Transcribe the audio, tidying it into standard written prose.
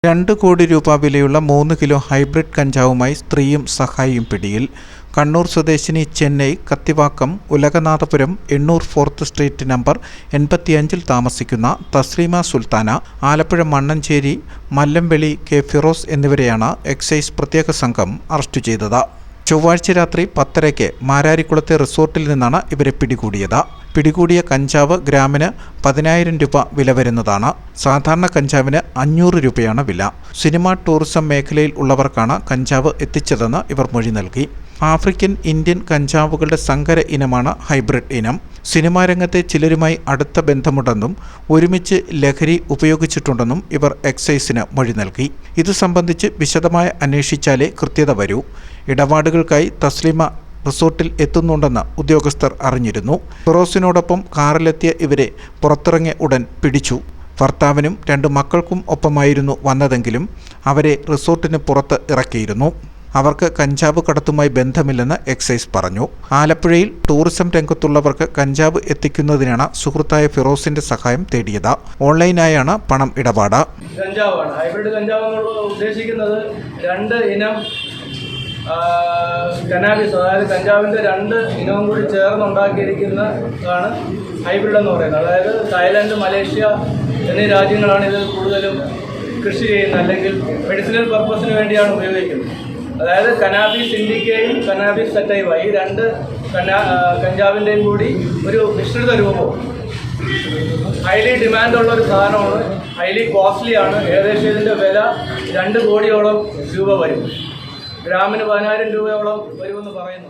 2 കോടി രൂപ വിലയുള്ള 3 കിലോ ഹൈബ്രിഡ് കഞ്ചാവുമായി സ്ത്രീയും സഹായിയും പിടിയിൽ. കണ്ണൂർ സ്വദേശിനി ചെന്നൈ കത്തിവാക്കം ഉലകനാഥപുരം 800 4th സ്ട്രീറ്റ് നമ്പർ 85-ൽ താമസിക്കുന്ന തസ്ലീമ സുൽത്താന, ആലപ്പുഴ മണ്ണഞ്ചേരി മല്ലംവെളി കെ ഫിറോസ് എന്നിവരെയാണ് എക്സൈസ് പ്രത്യേക സംഘം അറസ്റ്റ് ചെയ്തത്. ചൊവ്വാഴ്ച രാത്രി 10:30-ക്ക് മാരാരിക്കുളത്തെ റിസോർട്ടിൽ നിന്നാണ് ഇവരെ പിടികൂടിയത്. പിടികൂടിയ കഞ്ചാവ് ഗ്രാമിന് 10,000 രൂപ വില വരുന്നതാണ്. സാധാരണ കഞ്ചാവിന് 500 രൂപയാണ് വില. സിനിമ ടൂറിസം മേഖലയിൽ ഉള്ളവർക്കാണ് കഞ്ചാവ് എത്തിച്ചതെന്ന് ഇവർ മൊഴി നൽകി. ആഫ്രിക്കൻ ഇന്ത്യൻ കഞ്ചാവുകളുടെ സങ്കര ഇനമാണ് ഹൈബ്രിഡ് ഇനം. സിനിമാ രംഗത്തെ ചിലരുമായി അടുത്ത ബന്ധമുണ്ടെന്നും ഒരുമിച്ച് ലഹരി ഉപയോഗിച്ചിട്ടുണ്ടെന്നും ഇവർ എക്സൈസിന് മൊഴി നൽകി. ഇത് സംബന്ധിച്ച് വിശദമായി അന്വേഷിച്ചാലേ കൃത്യത വരൂ. ഇടപാടുകൾക്കായി തസ്ലീമ റിസോർട്ടിൽ എത്തുന്നുണ്ടെന്ന് ഉദ്യോഗസ്ഥർ അറിഞ്ഞിരുന്നു. ഫിറോസിനോടൊപ്പം കാറിലെത്തിയ ഇവരെ പുറത്തിറങ്ങിയ ഉടൻ പിടിച്ചു. ഭർത്താവിനും 2 മക്കൾക്കും ഒപ്പമായിരുന്നു വന്നതെങ്കിലും അവരെ റിസോർട്ടിന് പുറത്ത് ഇറക്കിയിരുന്നു. അവർക്ക് കഞ്ചാവ് കടത്തുമായി ബന്ധമില്ലെന്ന് എക്സൈസ് പറഞ്ഞു. ആലപ്പുഴയിൽ ടൂറിസം രംഗത്തുള്ളവർക്ക് കഞ്ചാവ് എത്തിക്കുന്നതിനാണ് സുഹൃത്തായ ഫിറോസിന്റെ സഹായം തേടിയത്. ഓൺലൈനായാണ് പണം ഇടപാട്. കഞ്ചാവാണ് ഹൈബ്രിഡ് കഞ്ചാവ് ഉദ്ദേശിക്കുന്നത് 2 ഇനം കനാബിസ്, അതായത് കഞ്ചാവിൻ്റെ 2 ഇനവും കൂടി ചേർന്നുണ്ടാക്കിയിരിക്കുന്നതാണ് ഹൈബ്രിഡ് എന്ന് പറയുന്നത്. അതായത് തായ്ലൻഡ്, മലേഷ്യ എന്നീ രാജ്യങ്ങളാണ് ഇത് കൂടുതലും കൃഷി ചെയ്യുന്നത്, അല്ലെങ്കിൽ മെഡിസിനൽ പർപ്പസിന് വേണ്ടിയാണ് ഉപയോഗിക്കുന്നത്. അതായത് കനാബിസ് ഇൻഡിക്കയും കനാബിസ് സറ്റൈവ, ഈ 2 കഞ്ചാവിൻ്റെയും കൂടി ഒരു മിശ്രിത രൂപവും ഹൈലി ഡിമാൻഡുള്ള ഒരു സാധനമാണ്. ഹൈലി കോസ്റ്റ്ലി ആണ്. ഏകദേശം ഇതിൻ്റെ വില 2 കോടിയോളം രൂപ വരും. ഗ്രാമിന് 10,000 രൂപയോളം വരുമെന്ന് പറയുന്നു.